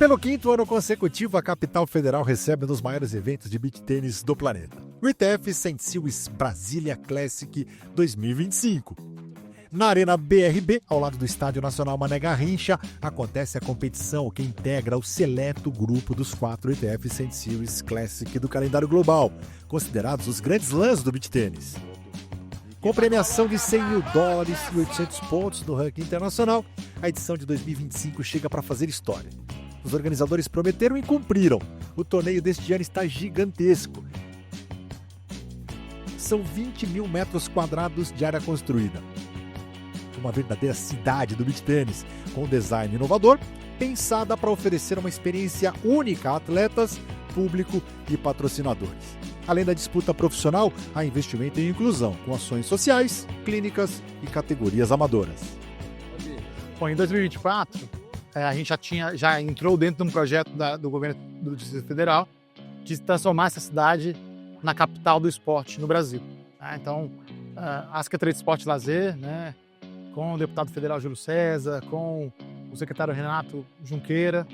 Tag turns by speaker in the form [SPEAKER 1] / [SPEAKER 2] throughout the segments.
[SPEAKER 1] Pelo quinto ano consecutivo, a capital federal recebe um dos maiores eventos de beach tênis do planeta. O ITF St. Louis Brasília Classic 2025. Na Arena BRB, ao lado do Estádio Nacional Mané Garrincha, acontece a competição que integra o seleto grupo dos 4 ITF St. Louis Classic do calendário global, considerados os grandes lãs do beach tênis. Com premiação de $100 mil e 800 pontos no ranking internacional, a edição de 2025 chega para fazer história. Os organizadores prometeram e cumpriram. O torneio deste ano está gigantesco. São 20 mil metros quadrados de área construída. Uma verdadeira cidade do beach tênis, com um design inovador, pensada para oferecer uma experiência única a atletas, público e patrocinadores. Além da disputa profissional, há investimento em inclusão, com ações sociais, clínicas e categorias amadoras.
[SPEAKER 2] Bom, em 2024, a gente já entrou dentro de um projeto do governo do Distrito Federal de transformar essa cidade na capital do esporte no Brasil. Então, a Secretaria de Esporte e Lazer, né, com o deputado federal Júlio César, com o secretário Renato Junqueira,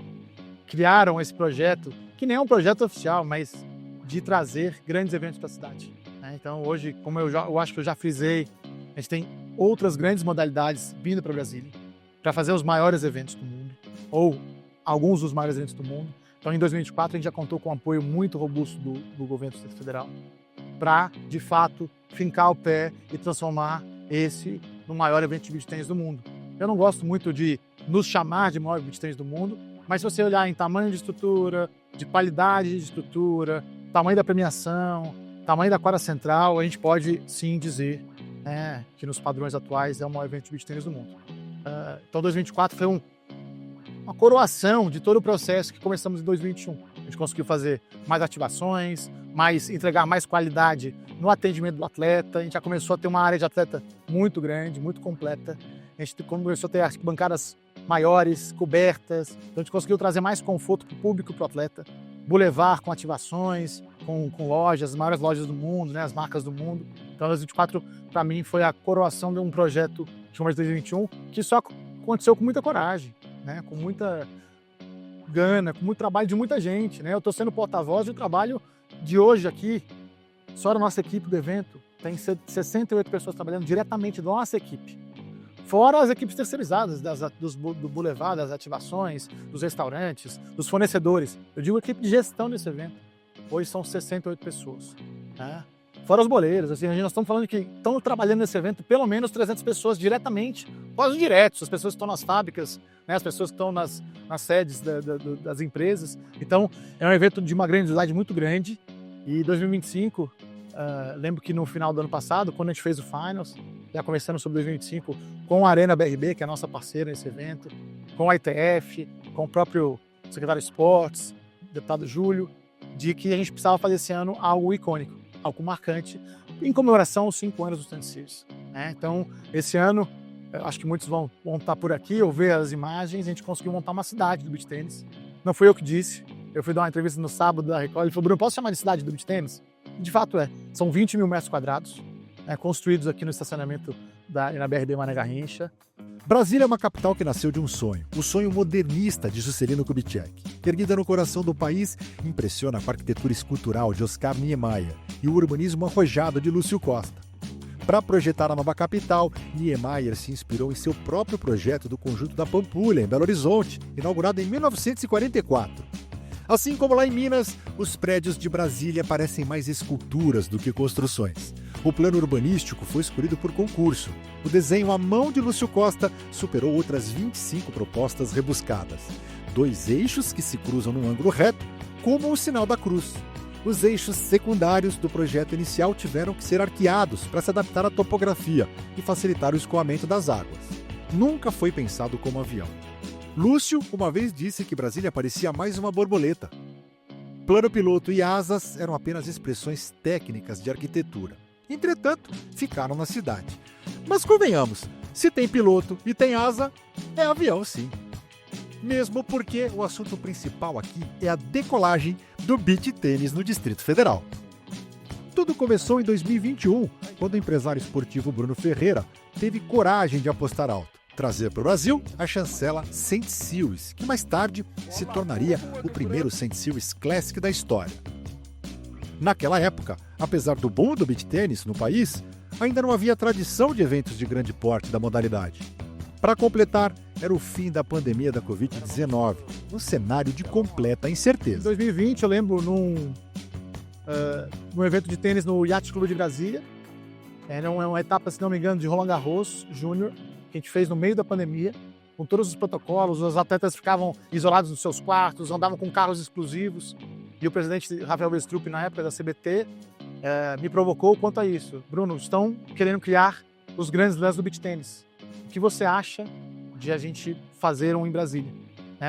[SPEAKER 2] criaram esse projeto, que nem é um projeto oficial, mas de trazer grandes eventos para a cidade. Então, hoje, como eu acho que eu já frisei, a gente tem outras grandes modalidades vindo para Brasília, para fazer os maiores eventos do mundo, ou alguns dos maiores eventos do mundo. Então, em 2024, a gente já contou com um apoio muito robusto do governo do Distrito Federal para, de fato, fincar o pé e transformar esse no maior evento de beach tênis do mundo. Eu não gosto muito de nos chamar de maior beach tênis do mundo, mas se você olhar em tamanho de estrutura, de qualidade de estrutura, tamanho da premiação, tamanho da quadra central, a gente pode sim dizer que nos padrões atuais é o maior evento de beach tênis do mundo. Então 2024 foi uma coroação de todo o processo que começamos em 2021. A gente conseguiu fazer mais ativações, entregar mais qualidade no atendimento do atleta. A gente já começou a ter uma área de atleta muito grande, muito completa. A gente começou a ter arquibancadas maiores, cobertas. Então a gente conseguiu trazer mais conforto para o público e para o atleta. Boulevard com ativações, com lojas, as maiores lojas do mundo, né, as marcas do mundo. Então 2024, para mim, foi a coroação de um projeto que chamamos de 2021, que só aconteceu com muita coragem, né, com muita gana, com muito trabalho de muita gente, né? Eu estou sendo porta-voz do trabalho de hoje aqui, só da nossa equipe do evento, tem 68 pessoas trabalhando diretamente da nossa equipe. Fora as equipes terceirizadas do Boulevard, das ativações, dos restaurantes, dos fornecedores. Eu digo equipe de gestão desse evento. Hoje são 68 pessoas. Né? Fora os boleiros, assim, nós estamos falando que estão trabalhando nesse evento pelo menos 300 pessoas diretamente, fora os diretos, as pessoas que estão nas fábricas, né, as pessoas que estão nas sedes das empresas. Então, é um evento de uma grandiosidade muito grande. E 2025, lembro que no final do ano passado, quando a gente fez o Finals, já conversando sobre 2025, com a Arena BRB, que é a nossa parceira nesse evento, com a ITF, com o próprio secretário de Esportes, o deputado Júlio, de que a gente precisava fazer esse ano algo icônico, algo marcante, em comemoração aos 5 anos do St. Louis. Então, esse ano, acho que muitos vão estar por aqui ou ver as imagens, a gente conseguiu montar uma cidade do beach tênis. Não fui eu que disse, eu fui dar uma entrevista no sábado da Record, ele falou: Bruno, posso chamar de cidade do beach tênis? De fato são 20 mil metros quadrados, construídos aqui no estacionamento na BRB Mané Garrincha.
[SPEAKER 1] Brasília é uma capital que nasceu de um sonho, o sonho modernista de Juscelino Kubitschek. Erguida no coração do país, impressiona com a arquitetura escultural de Oscar Niemeyer e o urbanismo arrojado de Lúcio Costa. Para projetar a nova capital, Niemeyer se inspirou em seu próprio projeto do Conjunto da Pampulha, em Belo Horizonte, inaugurado em 1944. Assim como lá em Minas, os prédios de Brasília parecem mais esculturas do que construções. O plano urbanístico foi escolhido por concurso. O desenho à mão de Lúcio Costa superou outras 25 propostas rebuscadas. 2 eixos que se cruzam num ângulo reto, como o sinal da cruz. Os eixos secundários do projeto inicial tiveram que ser arqueados para se adaptar à topografia e facilitar o escoamento das águas. Nunca foi pensado como avião. Lúcio uma vez disse que Brasília parecia mais uma borboleta. Plano piloto e asas eram apenas expressões técnicas de arquitetura. Entretanto, ficaram na cidade. Mas convenhamos, se tem piloto e tem asa, é avião sim. Mesmo porque o assunto principal aqui é a decolagem do beach tênis no Distrito Federal. Tudo começou em 2021, quando o empresário esportivo Bruno Ferreira teve coragem de apostar alto. trazer para o Brasil a chancela St. Series, que mais tarde se tornaria o primeiro St. Series Classic da história. Naquela época, apesar do boom do beach tênis no país, ainda não havia tradição de eventos de grande porte da modalidade. Para completar, era o fim da pandemia da Covid-19, um cenário de completa
[SPEAKER 2] Em
[SPEAKER 1] incerteza.
[SPEAKER 2] 2020, eu lembro num evento de tênis no Yacht Club de Brasília. Era uma etapa, se não me engano, de Roland Garros Júnior, que a gente fez no meio da pandemia, com todos os protocolos. Os atletas ficavam isolados nos seus quartos, andavam com carros exclusivos. E o presidente Rafael Westrup, na época da CBT, me provocou quanto a isso. Bruno, estão querendo criar os grandes lãs do beach tênis. O que você acha de a gente fazer um em Brasília?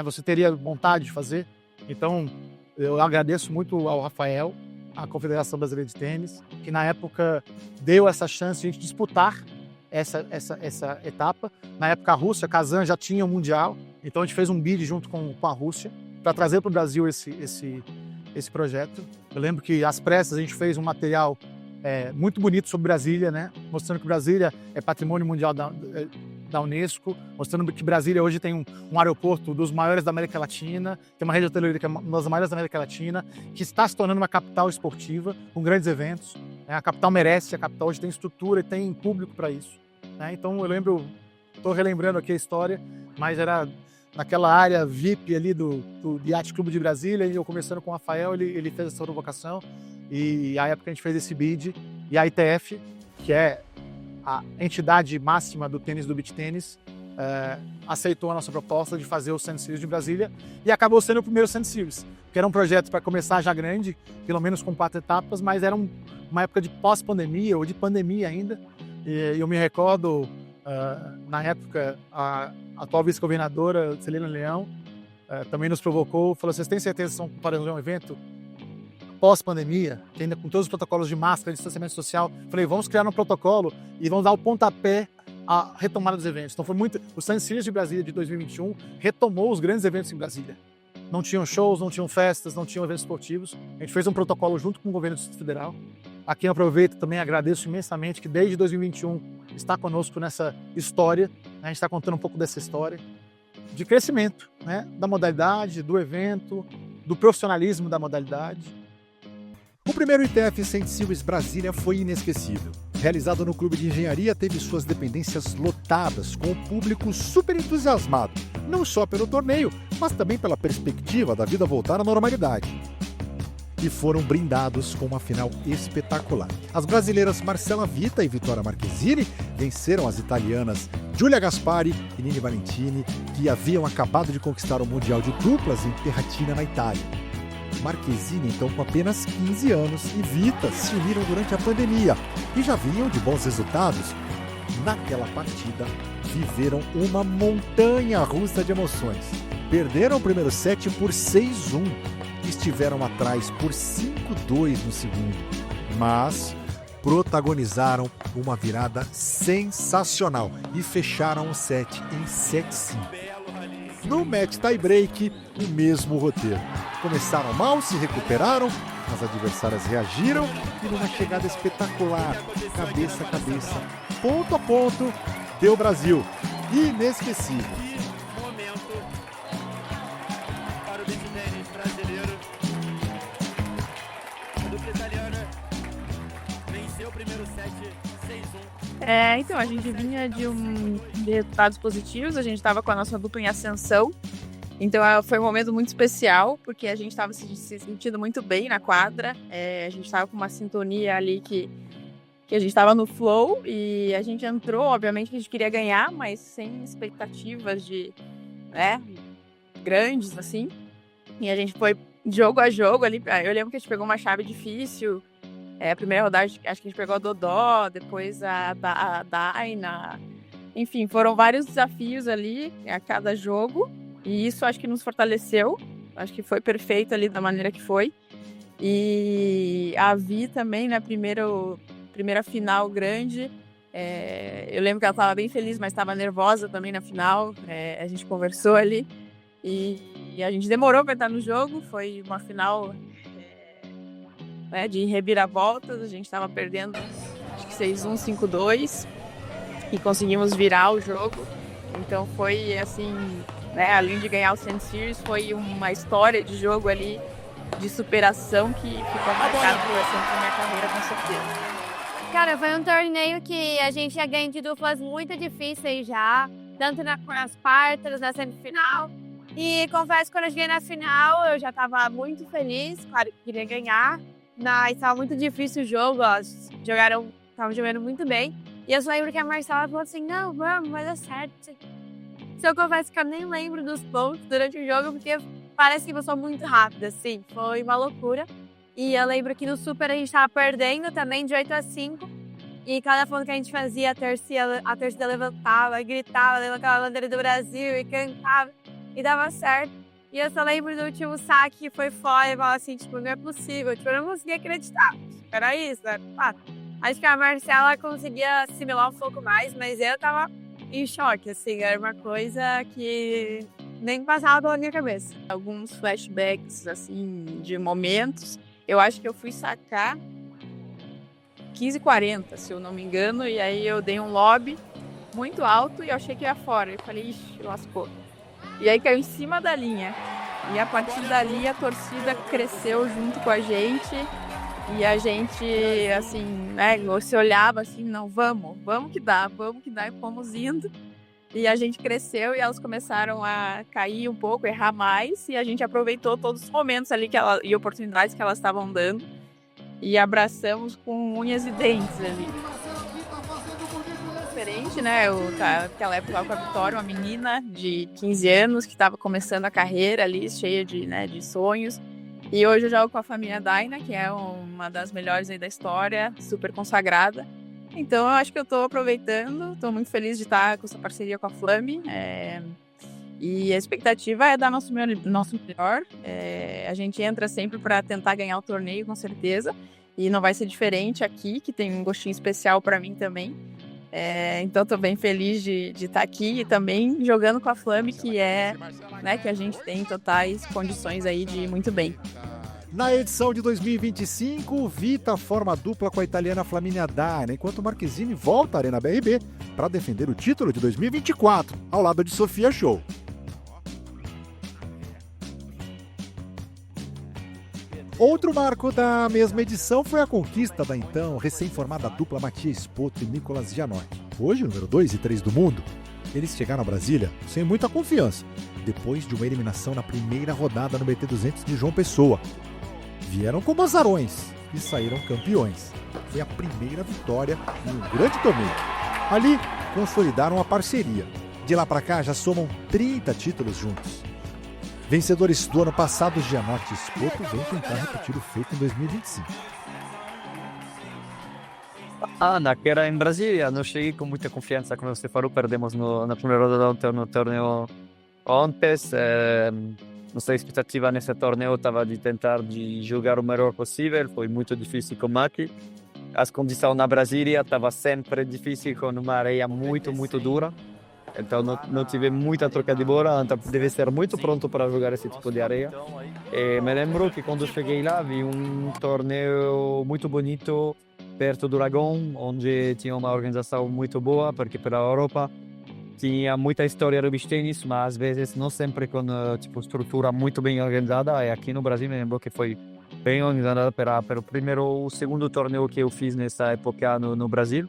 [SPEAKER 2] Você teria vontade de fazer? Então, eu agradeço muito ao Rafael, à Confederação Brasileira de Tênis, que na época deu essa chance de a gente disputar essa etapa. Na época, a Rússia, Kazan, já tinha o Mundial, então a gente fez um bid junto com a Rússia para trazer para o Brasil esse projeto. Eu lembro que às pressas a gente fez um material muito bonito sobre Brasília, mostrando que Brasília é patrimônio mundial da Unesco, mostrando que Brasília hoje tem um aeroporto dos maiores da América Latina, tem uma rede hoteleira que é uma das maiores da América Latina, que está se tornando uma capital esportiva, com grandes eventos. A capital merece, a capital hoje tem estrutura e tem público para isso. Então eu lembro, estou relembrando aqui a história, mas era naquela área VIP ali do Yacht Club de Brasília, e eu conversando com o Rafael, ele fez essa provocação, e à época a gente fez esse bid, e a ITF, que é a entidade máxima do tênis, do beach tênis, aceitou a nossa proposta de fazer o St. Series de Brasília, e acabou sendo o primeiro St. Series, que era um projeto para começar já grande, pelo menos com 4 etapas, mas era uma época de pós-pandemia, ou de pandemia ainda, e eu me recordo, na época, a atual vice-governadora, Celina Leão, também nos provocou, falou: vocês têm certeza que são para um evento pós-pandemia, que ainda com todos os protocolos de máscara, distanciamento social? Falei, vamos criar um protocolo e vamos dar o pontapé à retomada dos eventos. Então foi muito... O St. Series de Brasília de 2021 retomou os grandes eventos em Brasília. Não tinham shows, não tinham festas, não tinham eventos esportivos. A gente fez um protocolo junto com o governo do Distrito Federal. A quem eu aproveito também agradeço imensamente, que desde 2021 está conosco nessa história. A gente está contando um pouco dessa história de crescimento, da modalidade, do evento, do profissionalismo da modalidade.
[SPEAKER 1] O primeiro ITF St. Series Brasília foi inesquecível. Realizado no Clube de Engenharia, teve suas dependências lotadas, com o público super entusiasmado, não só pelo torneio, mas também pela perspectiva da vida voltar à normalidade. E foram brindados com uma final espetacular. As brasileiras Marcela Vita e Vittoria Marchesini venceram as italianas Giulia Gaspari e Nini Valentini, que haviam acabado de conquistar o Mundial de Duplas em Terratina, na Itália. Marchesini, então, com apenas 15 anos, e Vita se uniram durante a pandemia e já vinham de bons resultados. Naquela partida, viveram uma montanha russa de emoções. Perderam o primeiro set por 6-1 e estiveram atrás por 5-2 no segundo, mas protagonizaram uma virada sensacional e fecharam o set em 7-5. No match tie-break, o mesmo roteiro. Começaram mal, se recuperaram, as adversárias reagiram e numa chegada espetacular, cabeça a cabeça, ponto a ponto, deu Brasil. Inesquecível.
[SPEAKER 3] Que momento para o beach tênis brasileiro. A dupla italiana venceu o primeiro set 6-1.
[SPEAKER 4] Então, a gente vinha de resultados positivos, a gente estava com a nossa dupla em ascensão, então foi um momento muito especial, porque a gente estava se sentindo muito bem na quadra, a gente estava com uma sintonia ali que a gente estava no flow, e a gente entrou, obviamente, que a gente queria ganhar, mas sem expectativas grandes, assim, e a gente foi jogo a jogo ali. Eu lembro que a gente pegou uma chave difícil. A primeira rodada, acho que a gente pegou a Dodó, depois a Daina. Enfim, foram vários desafios ali a cada jogo. E isso acho que nos fortaleceu. Acho que foi perfeito ali da maneira que foi. E a Vi também, na primeira final grande. Eu lembro que ela estava bem feliz, mas estava nervosa também na final. A gente conversou ali. E a gente demorou para entrar no jogo. Foi uma final... de reviravoltas, a gente estava perdendo acho que 6-1, 5-2 e conseguimos virar o jogo Então foi assim, né, além de ganhar o Sand Series, foi uma história de jogo ali, de superação que ficou marcada por sempre na minha carreira, com certeza.
[SPEAKER 5] Cara, foi um torneio que a gente já ganhou de duplas muito difíceis já, tanto nas quartas, na semifinal. E confesso que quando eu cheguei na final, eu já estava muito feliz, claro que queria ganhar, mas estava muito difícil o jogo, estavam jogando muito bem. E eu só lembro que a Marcela falou assim, não, vamos, vai dar certo. Se eu confesso que eu nem lembro dos pontos durante o jogo, porque parece que passou muito rápido, assim, foi uma loucura. E eu lembro que no Super a gente estava perdendo também de 8-5. E cada ponto que a gente fazia, a torcida levantava, gritava, levantava a bandeira do Brasil e cantava. E dava certo. E eu só lembro do último saque que foi fora e falava assim, tipo, não é possível. Tipo, eu não conseguia acreditar. Era isso, era fato. Acho que a Marcela conseguia assimilar um pouco mais, mas eu tava em choque, assim. Era uma coisa que nem passava pela minha cabeça.
[SPEAKER 4] Alguns flashbacks, assim, de momentos. Eu acho que eu fui sacar 15h40, se eu não me engano. E aí eu dei um lob muito alto e eu achei que ia fora. Eu falei, ixi, lascou. E aí caiu em cima da linha. E a partir dali a torcida cresceu junto com a gente. E a gente, assim, né, se olhava assim, não, vamos que dá, e fomos indo. E a gente cresceu e elas começaram a cair um pouco, errar mais. E a gente aproveitou todos os momentos ali e oportunidades que elas estavam dando. E abraçamos com unhas e dentes ali. Diferente, né? Naquela época eu estava com a Vitória, uma menina de 15 anos que estava começando a carreira ali, cheia de sonhos. E hoje eu jogo com a família Daina, que é uma das melhores aí da história, super consagrada. Então eu acho que eu estou aproveitando, estou muito feliz de estar com essa parceria com a Flame. E a expectativa é dar nosso melhor. A gente entra sempre para tentar ganhar o torneio, com certeza. E não vai ser diferente aqui, que tem um gostinho especial para mim também. Então estou bem feliz de estar aqui e também jogando com a Flame, que né, que a gente tem totais condições aí de ir muito bem.
[SPEAKER 1] Na edição de 2025, Vita forma dupla com a italiana Flaminia Daina, enquanto Marquezine volta à Arena BRB para defender o título de 2024, ao lado de Sofia Show. Outro marco da mesma edição foi a conquista da então recém-formada dupla Matias Spoto e Nicolas Gianotti. Hoje, número 2 e 3 do mundo, eles chegaram a Brasília sem muita confiança, depois de uma eliminação na primeira rodada no BT200 de João Pessoa. Vieram como azarões e saíram campeões. Foi a primeira vitória em um grande torneio. Ali, consolidaram a parceria. De lá para cá, já somam 30 títulos juntos. Vencedores do ano passado, Gianotti e Spoto vêm tentar repetir o feito em 2025.
[SPEAKER 6] Naquela em Brasília, não cheguei com muita confiança, como você falou, perdemos na primeira rodada no torneio antes. Nossa expectativa nesse torneio estava de tentar de jogar o melhor possível, foi muito difícil com o Mati. As condições na Brasília estavam sempre difíceis, com uma areia muito dura. Então não tive muita troca de bola, então deve ser muito pronto para jogar esse tipo de areia. E me lembro que quando cheguei lá vi um torneio muito bonito perto do Lagoon, onde tinha uma organização muito boa, porque pela Europa tinha muita história do beach tennis, mas às vezes não sempre com estrutura muito bem organizada. E aqui no Brasil me lembro que foi bem organizada pelo primeiro ou segundo torneio que eu fiz nessa época no Brasil.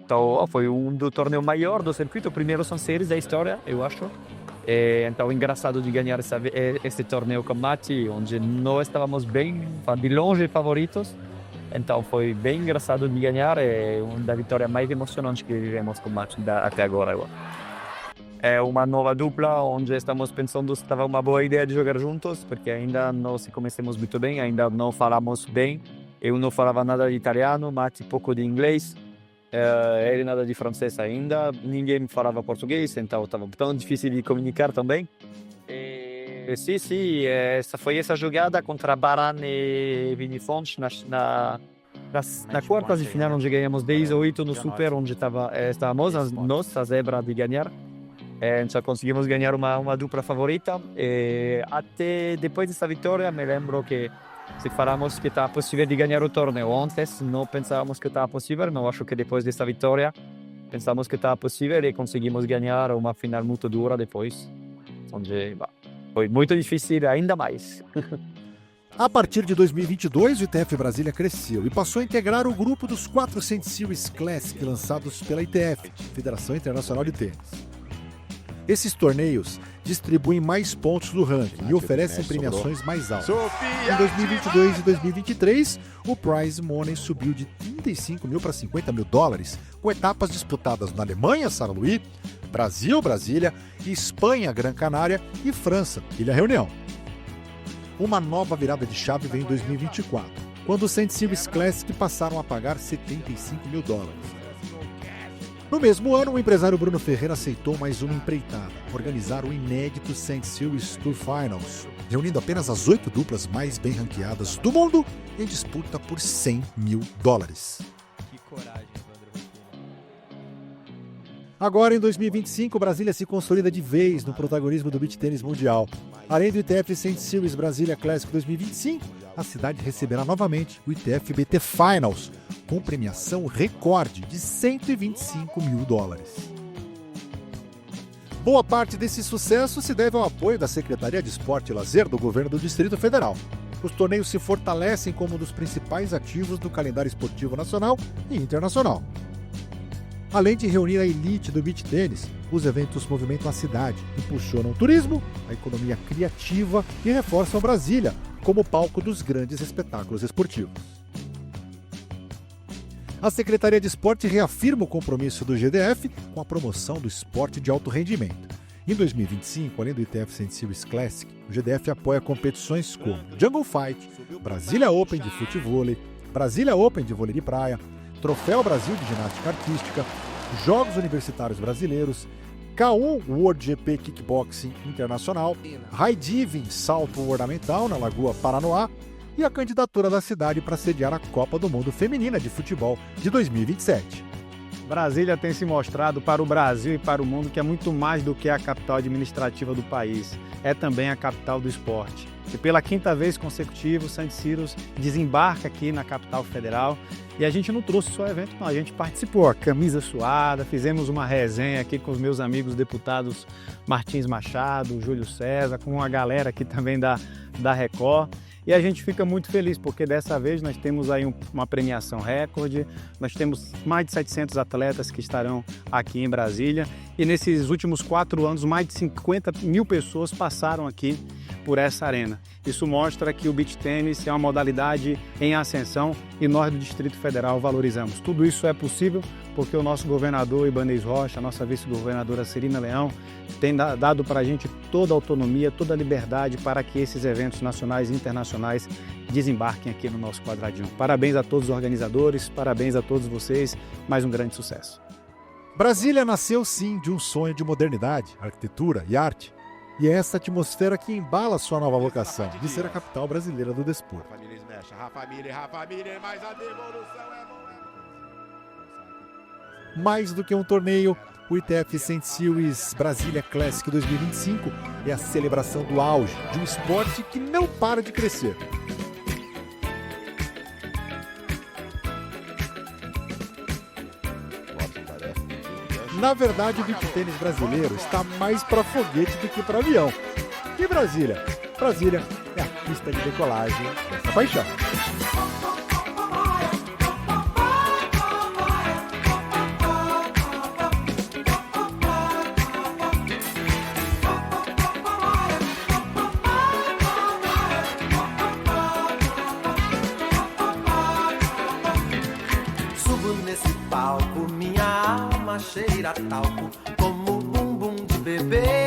[SPEAKER 6] Então foi um do torneio maior do circuito, o primeiro Sand Series da história, eu acho. Então engraçado de ganhar esse torneio com Mati, onde nós estávamos bem, de longe, favoritos. Então foi bem engraçado de ganhar, é uma das vitórias mais emocionantes que vivemos com Mati até agora. É uma nova dupla, onde estamos pensando se estava uma boa ideia de jogar juntos, porque ainda não se conhecemos muito bem, ainda não falamos bem. Eu não falava nada de italiano, Mati pouco de inglês. Ele nada de francês ainda, ninguém falava português, então estava tão difícil de comunicar também. Sim, essa jogada contra Baran e Vini Fontes na quarta de final, onde ganhamos 10-8 no Super, onde estávamos nós, a zebra de ganhar. Então conseguimos ganhar uma dupla favorita. Até depois dessa vitória, me lembro que se falamos que estava possível de ganhar o torneio antes, não pensávamos que estava possível, mas acho que depois dessa vitória pensamos que estava possível e conseguimos ganhar uma final muito dura depois, onde foi muito difícil ainda mais.
[SPEAKER 1] A partir de 2022, o ITF Brasília cresceu e passou a integrar o grupo dos 400 Series Classic lançados pela ITF, Federação Internacional de Tênis. Esses torneios distribuem mais pontos do ranking e oferecem premiações mais altas. Em 2022 e 2023, o prize money subiu de 35 mil para 50 mil dólares, com etapas disputadas na Alemanha, São Luís, Brasil, Brasília, Espanha, Gran Canária e França, Ilha Reunião. Uma nova virada de chave veio em 2024, quando os 100 Series Classic passaram a pagar 75 mil dólares. No mesmo ano, o empresário Bruno Ferreira aceitou mais uma empreitada, organizar o inédito 100 Series Tour Finals, reunindo apenas as 8 duplas mais bem ranqueadas do mundo em disputa por 100 mil dólares.
[SPEAKER 3] Que coragem, Evandro.
[SPEAKER 1] Agora, em 2025, Brasília se consolida de vez no protagonismo do beach tênis mundial. Além do ITF 100 Series Brasília Classic 2025, a cidade receberá novamente o ITF BT Finals, com premiação recorde de 125 mil dólares. Boa parte desse sucesso se deve ao apoio da Secretaria de Esporte e Lazer do Governo do Distrito Federal. Os torneios se fortalecem como um dos principais ativos do calendário esportivo nacional e internacional. Além de reunir a elite do beach tênis, os eventos movimentam a cidade, impulsionam o turismo, a economia criativa e reforçam Brasília como palco dos grandes espetáculos esportivos. A Secretaria de Esporte reafirma o compromisso do GDF com a promoção do esporte de alto rendimento. Em 2025, além do ITF 100 Series Classic, o GDF apoia competições como Jungle Fight, Brasília Open de futevôlei, Brasília Open de vôlei de praia, Troféu Brasil de ginástica artística, Jogos Universitários Brasileiros, K1 World GP Kickboxing Internacional, High Diving Salto Ornamental na Lagoa Paranoá e a candidatura da cidade para sediar a Copa do Mundo Feminina de Futebol de 2027.
[SPEAKER 2] Brasília tem se mostrado para o Brasil e para o mundo que é muito mais do que a capital administrativa do país. É também a capital do esporte. E pela 5ª vez consecutiva, o St. Cyrus desembarca aqui na capital federal. E a gente não trouxe só evento, não. A gente participou, a camisa suada, fizemos uma resenha aqui com os meus amigos deputados Martins Machado, Júlio César, com a galera aqui também da Record. E a gente fica muito feliz, porque dessa vez nós temos aí uma premiação recorde, nós temos mais de 700 atletas que estarão aqui em Brasília, e nesses últimos 4 anos, mais de 50 mil pessoas passaram aqui por essa arena. Isso mostra que o beach tênis é uma modalidade em ascensão e nós do Distrito Federal valorizamos. Tudo isso é possível porque o nosso governador Ibanez Rocha, a nossa vice-governadora Serina Leão, tem dado para a gente toda a autonomia, toda a liberdade para que esses eventos nacionais e internacionais desembarquem aqui no nosso quadradinho. Parabéns a todos os organizadores, parabéns a todos vocês, mais um grande sucesso.
[SPEAKER 1] Brasília nasceu sim de um sonho de modernidade, arquitetura e arte. E é essa atmosfera que embala sua nova vocação, de ser a capital brasileira do desporto. Mais do que um torneio, o ITF 100 Series Brasília Classic 2025 é a celebração do auge de um esporte que não para de crescer. Na verdade, o beach tênis brasileiro está mais para foguete do que para avião. E Brasília? Brasília é a pista de decolagem dessa paixão.
[SPEAKER 7] Subo nesse palco, minha alma cheira talco, como bumbum de bebê.